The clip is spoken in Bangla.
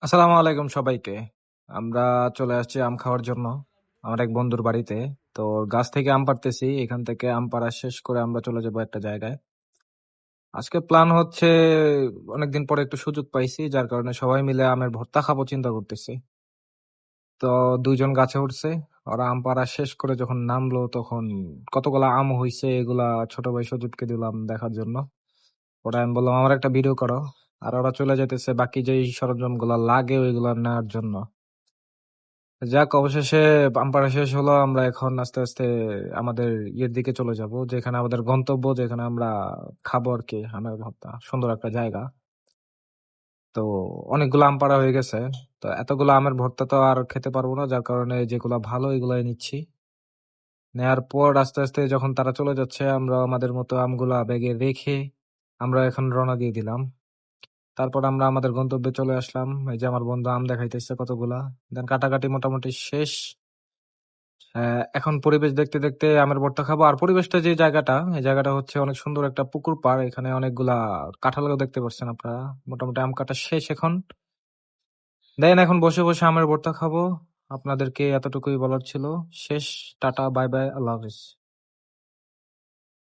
আসসালামু আলাইকুম সবাইকে। আমরা চলে আসছি আম খাওয়ার জন্য আমার এক বন্ধুর বাড়িতে। তো গাছ থেকে আম পাড়তেছি। এখান থেকে আম পাড়া শেষ করে আমরা চলে যাবো একটা জায়গায়। আজকে প্ল্যান হচ্ছে অনেকদিন পরে একটু সুযোগ পাইছি, যার কারণে সবাই মিলে আমের ভর্তা খাবো চিন্তা করতেছি। তো ২ জন গাছে উঠছে। ওরা আম পাড়া শেষ করে যখন নামলো তখন কতগুলা আম হইছে এগুলা ছোট ভাই সজীবকে দিলাম দেখার জন্য। ওরা আমি বললাম আমার একটা ভিডিও করো। আর ওরা চলে যেতেছে বাকি যেই সরঞ্জাম গুলা লাগে ওইগুলা নেওয়ার জন্য। যাক, অবশেষে পাম্পারা শেষ হলো। আমরা এখন আস্তে আস্তে আমাদের ইয়ের দিকে চলে যাব, যেখানে আমাদের গন্তব্য, যেখানে আমরা খাবো আর কি আমের ভর্তা। সুন্দর একটা জায়গা। তো অনেকগুলো আম পাড়া হয়ে গেছে। তো এতগুলো আমের ভর্তা তো আর খেতে পারবো না, যার কারণে যেগুলো ভালো এগুলাই নিচ্ছি। নেয়ার পর আস্তে আস্তে যখন তারা চলে যাচ্ছে আমরা আমাদের মতো আমগুলা ব্যাগে রেখে আমরা এখন রওনা দিয়ে দিলাম। তারপর আমরা আমাদের গন্তব্যে চলে আসলাম। এই যে আমার বন্ধু আম দেখাইতেছে কতগুলা। দেন কাটাকাটি মোটামুটি শেষ। এখন পরিবেশ দেখতে দেখতে আমের ভর্তা খাবো। আর পরিবেশটা যে জায়গাটা, এই জায়গাটা হচ্ছে অনেক সুন্দর একটা পুকুর পাড়। এখানে অনেকগুলা কাঁঠালও দেখতে পাচ্ছেন আপনারা। মোটামুটি আম কাটা শেষ এখন। দেন এখন বসে বসে আমের ভর্তা খাবো। আপনাদেরকে এতটুকুই বলার ছিল। শেষ। টাটা, বাই বাই, আল্লাহ হাফিজ।